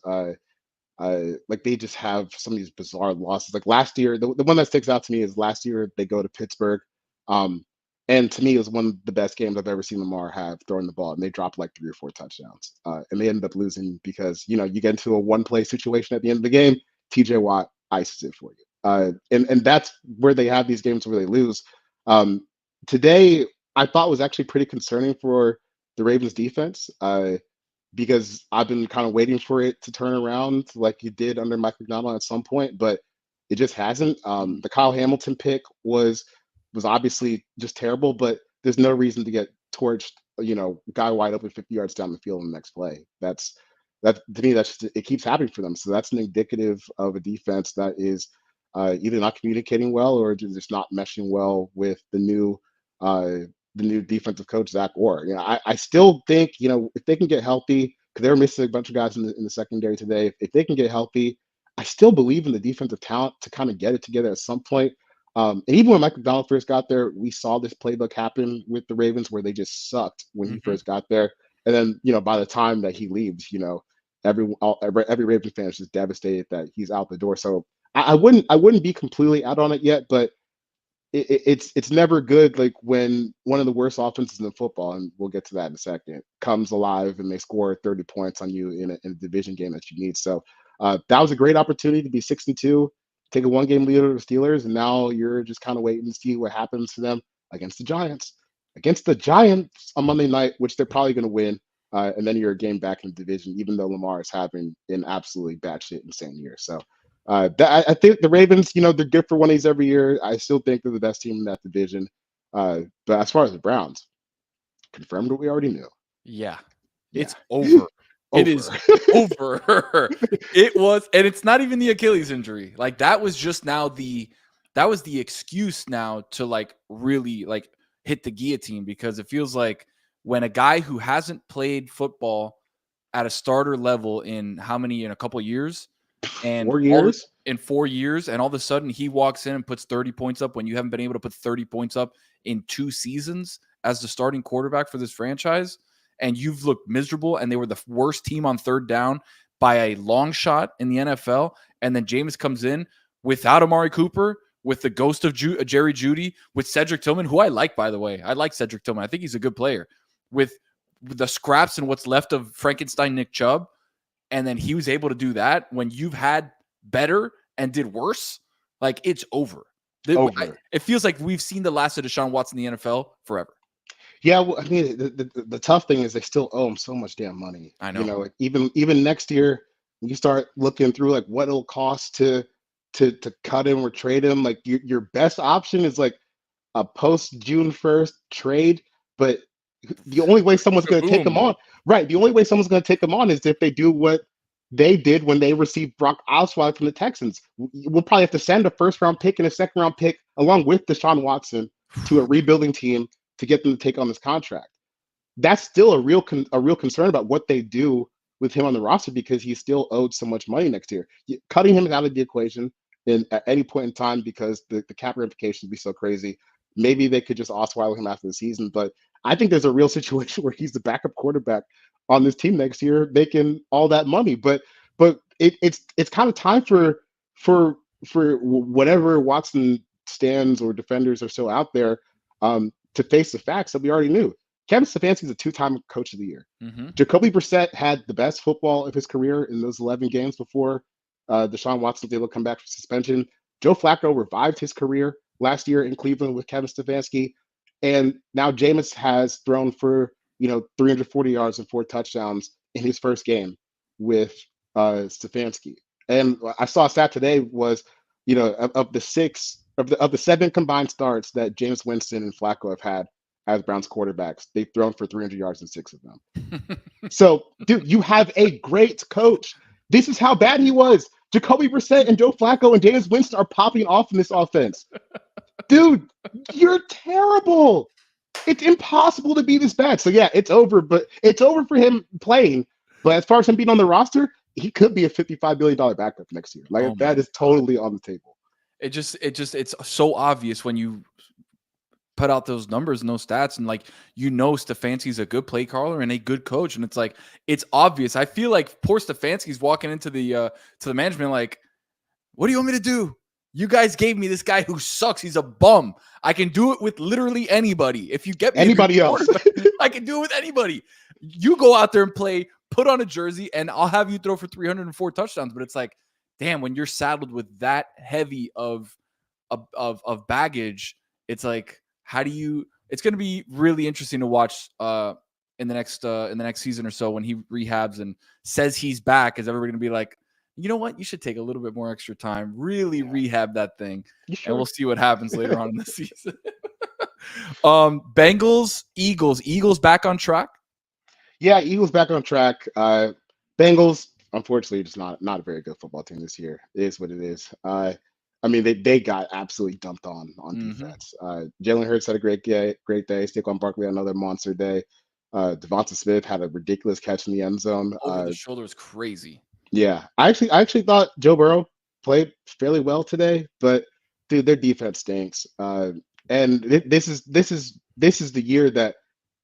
Like they just have some of these bizarre losses. Like last year, the one that sticks out to me is last year they go to Pittsburgh. And to me, it was one of the best games I've ever seen Lamar have throwing the ball, and they dropped like 3 or 4 touchdowns. And they ended up losing because you get into a one-play situation at the end of the game. TJ Watt ices it for you. And that's where they have these games where they lose. Today, I thought was actually pretty concerning for the Ravens defense because I've been kind of waiting for it to turn around like it did under Mike McDonald at some point, but it just hasn't. The Kyle Hamilton pick was obviously just terrible, but there's no reason to get torched guy wide open 50 yards down the field in the next play. That to me, that's just, it keeps happening for them. So that's an indicative of a defense that is either not communicating well or just not meshing well with the new defensive coach Zach Orr. I still think if they can get healthy, because they were missing a bunch of guys in the secondary today. If they can get healthy, I still believe in the defensive talent to kind of get it together at some point. And even when Mike McDonald first got there, we saw this playbook happen with the Ravens where they just sucked when he first got there. And then, by the time that he leaves, every Ravens fan is just devastated that he's out the door. So I wouldn't be completely out on it yet, but it's never good like when one of the worst offenses in football, and we'll get to that in a second, comes alive and they score 30 points on you in a division game that you need. So that was a great opportunity to be 6-2, take a 1-game lead over the Steelers, and now you're just kind of waiting to see what happens to them against the Giants. Against the Giants on Monday night, which they're probably going to win, and then you're a game back in the division, even though Lamar is having an absolutely batshit insane year. So I think the Ravens, they're good for one of these every year. I still think they're the best team in that division. But as far as the Browns, confirmed what we already knew. Yeah. It's over. It is over. It was, and it's not even the Achilles injury. Like that was just now the excuse now to like really like hit the guillotine, because it feels like when a guy who hasn't played football at a starter level in a couple of years, and 4 years, in 4 years, and all of a sudden he walks in and puts 30 points up when you haven't been able to put 30 points up in 2 seasons as the starting quarterback for this franchise, and you've looked miserable, and they were the worst team on third down by a long shot in the NFL, and then Jameis comes in without Amari Cooper, with the ghost of Jerry Jeudy, with Cedric Tillman, who I like, by the way. I like Cedric Tillman. I think he's a good player. With the scraps and what's left of Frankenstein Nick Chubb, and then he was able to do that when you've had better and did worse. Like, it's over. It feels like we've seen the last of Deshaun Watson in the NFL forever. Yeah, well, I mean, the tough thing is they still owe him so much damn money. I know. Like even next year, you start looking through like what it'll cost to cut him or trade him. Like your best option is like a post June 1st trade, but the only way someone's going to take him on, right? The only way someone's going to take him on is if they do what they did when they received Brock Osweiler from the Texans. We'll probably have to send a 1st-round pick and a 2nd-round pick along with Deshaun Watson to a rebuilding team to get them to take on this contract. That's still a real concern about what they do with him on the roster, because he's still owed so much money next year. Cutting him out of the equation at any point in time, because the cap ramifications would be so crazy. Maybe they could just Osweiler him after the season, but I think there's a real situation where he's the backup quarterback on this team next year, making all that money. But it's kind of time for whatever Watson stands or defenders are still out there to face the facts that we already knew. Kevin Stefanski's a 2-time coach of the year. Mm-hmm. Jacoby Brissett had the best football of his career in those 11 games before Deshaun Watson was able to come back from suspension. Joe Flacco revived his career last year in Cleveland with Kevin Stefanski. And now Jameis has thrown for 340 yards and 4 touchdowns in his first game with Stefanski. And I saw a stat today was, of the 7 combined starts that Jameis Winston and Flacco have had as Browns quarterbacks, they've thrown for 300 yards in 6 of them. So, dude, you have a great coach. This is how bad he was. Jacoby Brissett and Joe Flacco and Jameis Winston are popping off in this offense. Dude, you're terrible. It's impossible to be this bad. So, yeah, it's over. But it's over for him playing. But as far as him being on the roster, he could be a $55 billion backup next year. Like, that is totally on the table. It's so obvious when you put out those numbers and those stats, and Stefanski's a good play caller and a good coach, and it's obvious. I feel like poor Stefanski's walking into the management like, what do you want me to do? You guys gave me this guy who sucks. He's a bum. I can do it with literally anybody. If you get me anybody else, I can do it with anybody. You go out there and play, put on a jersey, and I'll have you throw for 304 touchdowns. But it's like, damn, when you're saddled with that heavy of baggage, it's like, how do you? It's going to be really interesting to watch in the next season or so when he rehabs and says he's back. Is everybody going to be like, you know what? You should take a little bit more extra time, really rehab that thing, and we'll see what happens later on in the season. Bengals, Eagles. Eagles back on track. Yeah, Eagles back on track. Bengals, unfortunately, just not a very good football team this year. It is what it is. I mean, they got absolutely dumped on defense. Jalen Hurts had a great day. Saquon Barkley had another monster day. Devonta Smith had a ridiculous catch in the end zone. Over the shoulder was crazy. Yeah, I actually thought Joe Burrow played fairly well today, but dude, their defense stinks. And this is the year that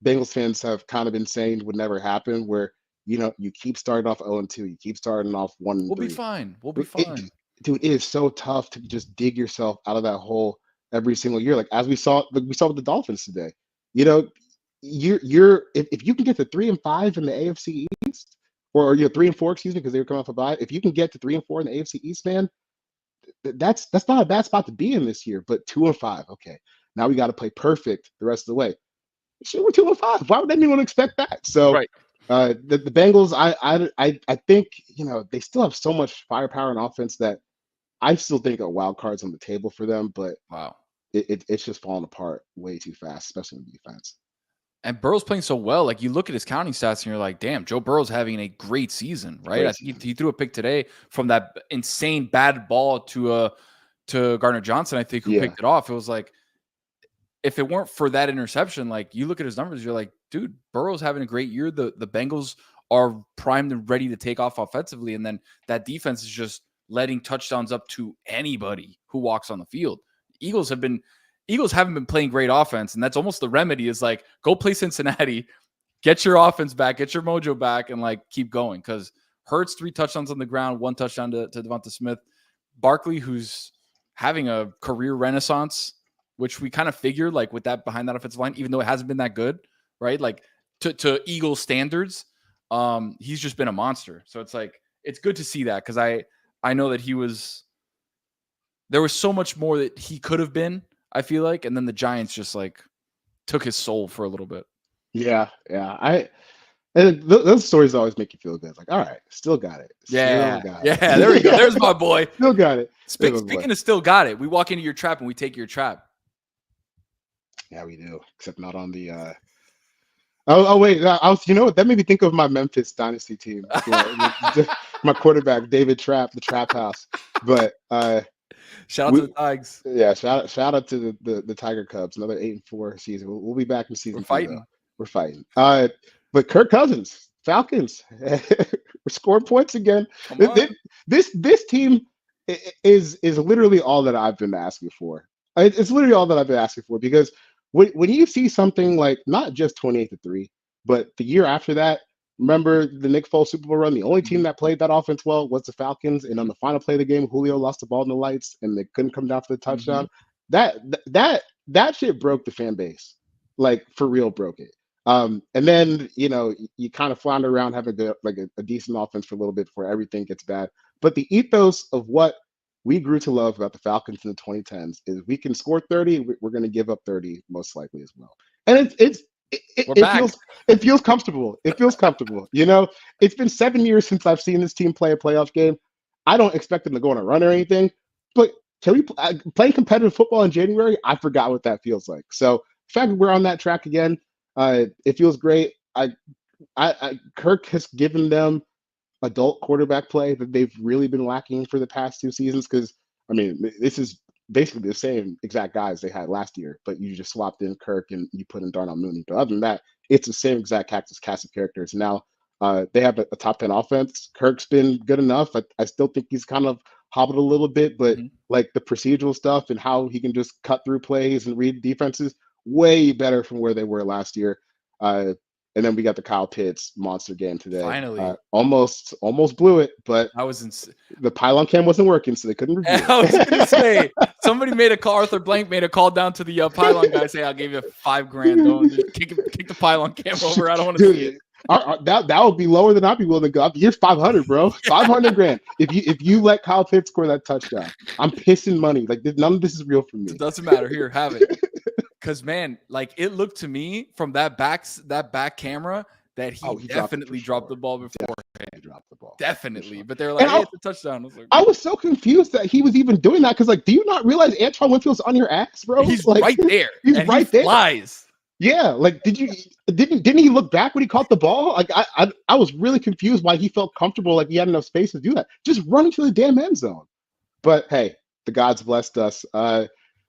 Bengals fans have kind of been saying would never happen, where you keep starting off 0-2, you keep starting off 1-3. We'll be fine. We'll be fine. Dude, it is so tough to just dig yourself out of that hole every single year. Like as we saw with the Dolphins today. You're if you can get to 3-5 in the AFC East, or 3-4, excuse me, because they were coming off a bye. If you can get to 3-4 in the AFC East, man, that's not a bad spot to be in this year. But 2-5, okay. Now we got to play perfect the rest of the way. Shit, we're 2-5. Why would anyone expect that? So right. The Bengals, I think they still have so much firepower and offense that I still think a wild card's on the table for them. But wow, it's just falling apart way too fast, especially in defense. And Burrow's playing so well. Like you look at his counting stats and you're like, damn, Joe Burrow's having a great season, right? I think he threw a pick today from that insane bad ball to Gardner Johnson, I think, who picked it off. It was like, if it weren't for that interception, like you look at his numbers, you're like, dude, Burrow's having a great year. The Bengals are primed and ready to take off offensively. And then that defense is just letting touchdowns up to anybody who walks on the field. Eagles haven't been playing great offense, and that's almost the remedy is like, go play Cincinnati, get your offense back, get your mojo back, and like keep going. Because Hurts 3 touchdowns on the ground, 1 touchdown to Devonta Smith. Barkley, who's having a career renaissance, which we kind of figured like with that behind that offensive line, even though it hasn't been that good, right? Like to Eagles standards, he's just been a monster. So it's like, it's good to see that, because I know that there was so much more that he could have been, I feel like, and then the Giants just like took his soul for a little bit. Yeah. And those stories always make you feel good. Like, all right, still got it. Yeah. There we go. There's my boy. Still got it. Speaking of still got it, we walk into your trap and we take your trap. Yeah, we do. Except not on the. Oh wait, you know what? That made me think of my Memphis dynasty team. My quarterback, David Trapp, the Trap House. But shout out to the Tigers. Yeah, shout out to the Tiger Cubs. Another 8-4 season. We'll be back in season. We're fighting. But Kirk Cousins, Falcons, we're scoring points again. This team is literally all that I've been asking for. It's literally all that I've been asking for, because when you see something like not just 28-3, but the year after that, remember the Nick Foles Super Bowl run? The only team that played that offense well was the Falcons, and on the final play of the game, Julio lost the ball in the lights, and they couldn't come down for the touchdown. That shit broke the fan base, like for real, broke it. And then you kind of flounder around having a decent offense for a little bit before everything gets bad. But the ethos of what we grew to love about the Falcons in the 2010s is we can score 30, we're going to give up 30 most likely as well. And it feels comfortable. It feels comfortable. It's been 7 years since I've seen this team play a playoff game. I don't expect them to go on a run or anything, but can we play competitive football in January? I forgot what that feels like. So the fact that we're on that track again, it feels great. Kirk has given them adult quarterback play that they've really been lacking for the past 2 seasons. Because this is basically the same exact guys they had last year, but you just swapped in Kirk and you put in Darnell Mooney. But other than that, it's the same exact cast of characters. Now they have a top 10 offense. Kirk's been good enough. I still think he's kind of hobbled a little bit, but like the procedural stuff and how he can just cut through plays and read defenses, way better from where they were last year. And then we got the Kyle Pitts monster game today. Finally, almost blew it, but the pylon cam wasn't working, so they couldn't review it. I was gonna say somebody made a call. Arthur Blank made a call down to the pylon guy, say, "I'll give you $5,000. Don't just kick the pylon cam over. I don't want to see it." That would be lower than I'd be willing to go. Here's $500, bro. $500,000. If you let Kyle Pitts score that touchdown, I'm pissing money. Like none of this is real for me. It doesn't matter. Here, have it. Because man, like it looked to me from that back camera that he definitely dropped the ball before. He dropped the ball. definitely. But they're like, hey, it's a touchdown. I was so confused that he was even doing that because, like, do you not realize Antoine Winfield's on your ass, bro? He's like, right there. He's and right he there. Flies. Yeah, like, didn't he look back when he caught the ball? Like, I was really confused why he felt comfortable, like he had enough space to do that. Just running to the damn end zone. But hey, the gods blessed us.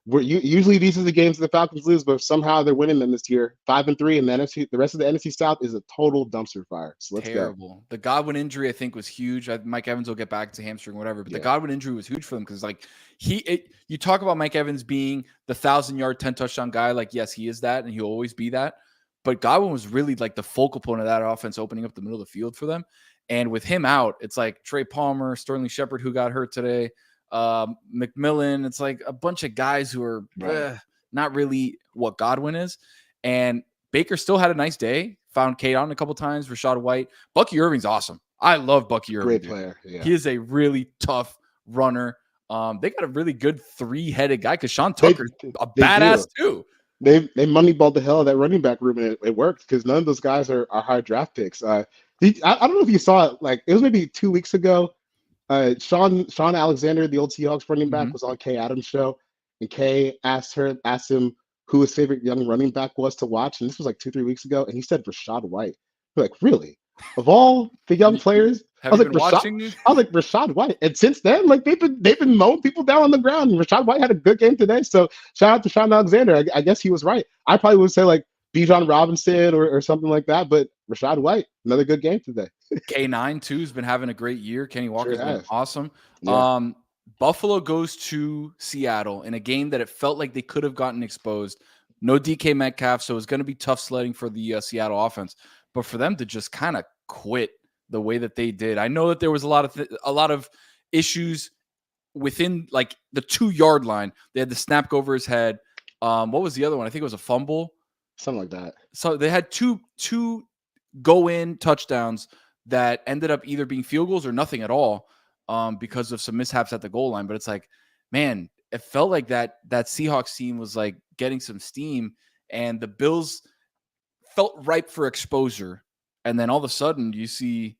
Usually these are the games the Falcons lose, but somehow they're winning them this year. 5-3, and the rest of the NFC South is a total dumpster fire. So let's Terrible. go. The Godwin injury, I think, was huge. Mike Evans will get back to hamstring, whatever. But the Godwin injury was huge for them because, like, you talk about Mike Evans being the 1,000-yard, 10-touchdown guy. Like, yes, he is that, and he'll always be that. But Godwin was really like the focal point of that offense, opening up the middle of the field for them. And with him out, it's like Trey Palmer, Sterling Shepard, who got hurt today. McMillan, it's like a bunch of guys who are not really what Godwin is. And Baker still had a nice day, found Kate on a couple times, Rashad White. Bucky Irving's awesome. I love Bucky Irving. Great player. Yeah. He is a really tough runner. They got a really good three-headed guy because Sean Tucker's a badass too. They moneyballed the hell out of that running back room, and it worked because none of those guys are high draft picks. I don't know if you saw it, like it was maybe 2 weeks ago. Sean Alexander, the old Seahawks running back, was on Kay Adams' show, and Kay asked him who his favorite young running back was to watch, and this was like 2-3 weeks ago, and he said Rashad White. We're like, really? Of all the young players, I was like, Rashad White. And since then, like they've been mowing people down on the ground. And Rashad White had a good game today, so shout out to Sean Alexander. I guess he was right. I probably would say like Bijan Robinson or something like that, but Rashad White, another good game today. K9 too has been having a great year. Kenny Walker's been awesome. Yeah. Buffalo goes to Seattle in a game that it felt like they could have gotten exposed. No DK Metcalf, so it's going to be tough sledding for the Seattle offense. But for them to just kind of quit the way that they did, I know that there was a lot of issues within like the 2-yard line. They had the snap go over his head. What was the other one? I think it was a fumble, something like that. So they had two go-in touchdowns that ended up either being field goals or nothing at all because of some mishaps at the goal line. But it's like, man, it felt like that Seahawks team was like getting some steam, and the Bills felt ripe for exposure. And then all of a sudden you see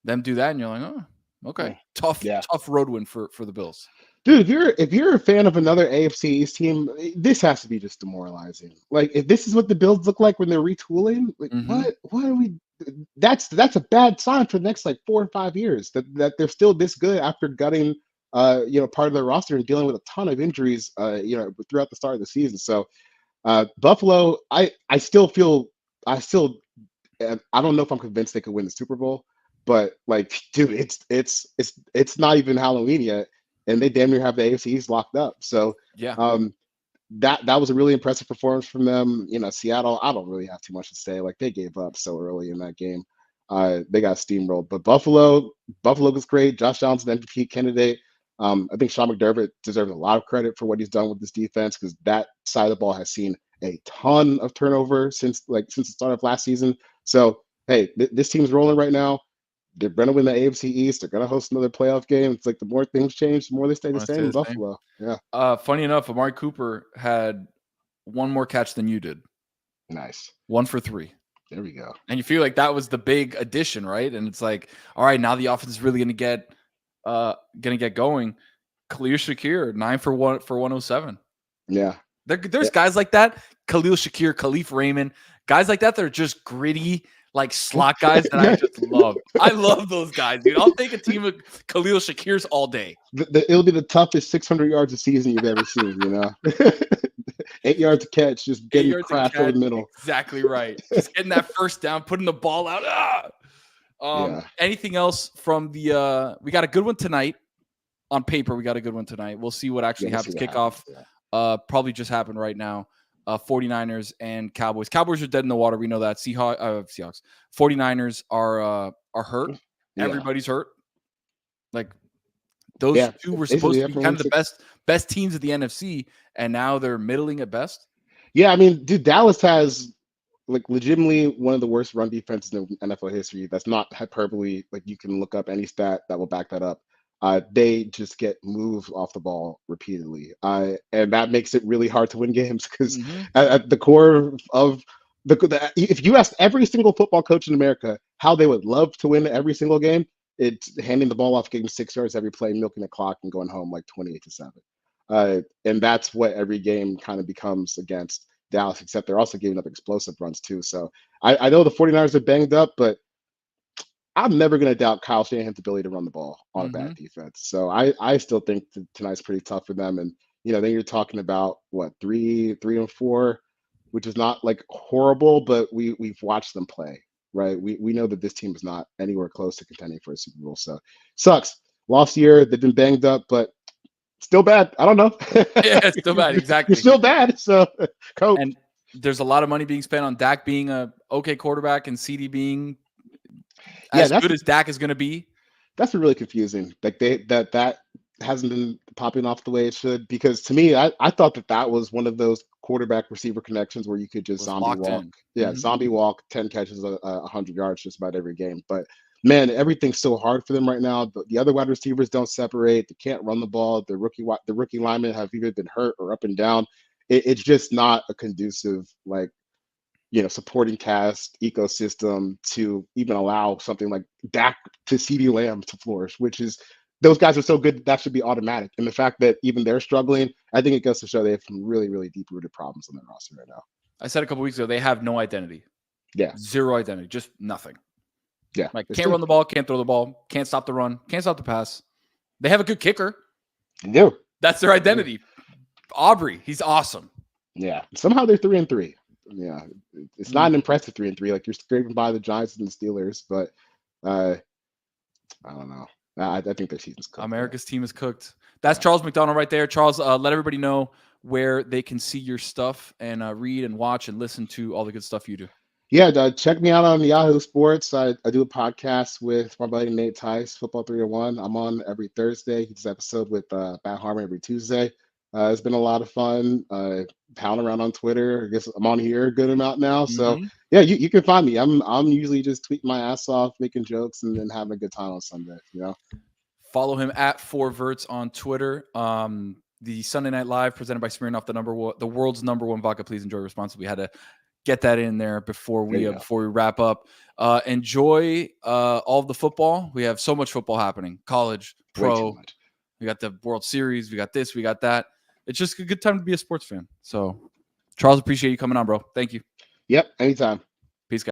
them do that and you're like, oh, okay. Tough road win for the Bills. Dude, if you're a fan of another AFC East team, this has to be just demoralizing. Like, if this is what the Bills look like when they're retooling, like what are we? That's a bad sign for the next like 4 or 5 years that they're still this good after gutting part of their roster and dealing with a ton of injuries throughout the start of the season. So Buffalo, I don't know if I'm convinced they could win the Super Bowl, but like, dude, it's not even Halloween yet, and they damn near have the AFC East locked up. So that was a really impressive performance from them. Seattle, I don't really have too much to say. Like, they gave up so early in that game. They got steamrolled. But Buffalo was great. Josh Allen's an MVP candidate. I think Sean McDermott deserves a lot of credit for what he's done with this defense, because that side of the ball has seen a ton of turnover since the start of last season. So, hey, this team's rolling right now. They're going to win the AFC East. They're going to host another playoff game. It's like the more things change, the more they stay the same in Buffalo. Yeah. Funny enough, Amari Cooper had one more catch than you did. Nice. 1 for 3. There we go. And you feel like that was the big addition, right? And it's like, all right, now the offense is really going to get going. Khalil Shakir, 9 for 107. Yeah. There's guys like that. Khalil Shakir, Khalif Raymond, guys like that. They're just gritty, like slot guys that I just love. I love those guys, dude. I'll take a team of Khalil Shakirs all day. It'll be the toughest 600 yards a season you've ever seen, 8 yards to catch, just getting craft over the middle. Exactly right. Just getting that first down, putting the ball out. Anything else from the we got a good one tonight. On paper, we got a good one tonight. We'll see what actually happens. Kickoff probably just happened right now. 49ers and Cowboys. Cowboys are dead in the water. We know that. Seahawks. 49ers are hurt. Yeah. Everybody's hurt. Like, those two were supposed to be kind of the best teams of the NFC, and now they're middling at best. Yeah, I mean, dude, Dallas has like legitimately one of the worst run defenses in NFL history. That's not hyperbole. Like, you can look up any stat that will back that up. They just get moved off the ball repeatedly. And that makes it really hard to win games, because at the core of if you asked every single football coach in America how they would love to win every single game, it's handing the ball off, getting 6 yards every play, milking the clock, and going home like 28-7. And that's what every game kind of becomes against Dallas, except they're also giving up explosive runs too. So I know the 49ers are banged up, but I'm never going to doubt Kyle Shanahan's ability to run the ball on a bad defense. So I still think tonight's pretty tough for them. And, then you're talking about what, 3-4, which is not like horrible, but we've watched them play, right? We know that this team is not anywhere close to contending for a Super Bowl. So sucks. Lost year, they've been banged up, but still bad. I don't know. Yeah, it's still bad. Exactly. You're still bad. So cope. And there's a lot of money being spent on Dak being a okay quarterback and CD being as good as Dak is going to be. That's been really confusing. Like that hasn't been popping off the way it should, because to me, I thought that was one of those quarterback receiver connections where you could just zombie walk. Zombie walk, 10 catches, 100 yards just about every game. But man, everything's so hard for them right now. The other wide receivers don't separate. They can't run the ball. The rookie linemen have either been hurt or up and down. It's just not a conducive, like, supporting cast ecosystem to even allow something like Dak to CeeDee Lamb to flourish, which is, those guys are so good that should be automatic. And the fact that even they're struggling, I think it goes to show they have some really, really deep-rooted problems on their roster right now. I said a couple weeks ago, they have no identity. Yeah. Zero identity, just nothing. Yeah. Like, can't run the ball, can't throw the ball, can't stop the run, can't stop the pass. They have a good kicker. No. That's their identity. Aubrey, he's awesome. Yeah. Somehow they're 3-3. Yeah. It's not an impressive 3-3. Like, you're scraping by the Giants and the Steelers, but I don't know. I think their season's cooked. America's team is cooked. That's Charles McDonald right there. Charles, let everybody know where they can see your stuff and read and watch and listen to all the good stuff you do. Yeah, check me out on Yahoo Sports. I do a podcast with my buddy Nate Tice, Football 301. I'm on every Thursday. He does an episode with Bat Harmon every Tuesday. It's been a lot of fun. Pound around on Twitter. I guess I'm on here a good amount now. So yeah, you can find me. I'm usually just tweeting my ass off, making jokes, and then having a good time on Sunday. Follow him at 4Verts on Twitter. The Sunday Night Live presented by Smirnoff, the world's #1 vodka. Please enjoy responsibly. We had to get that in there before we wrap up. Enjoy all of the football. We have so much football happening. College, pro. We got the World Series. We got this. We got that. It's just a good time to be a sports fan. So, Charles, appreciate you coming on, bro. Thank you. Yep, anytime.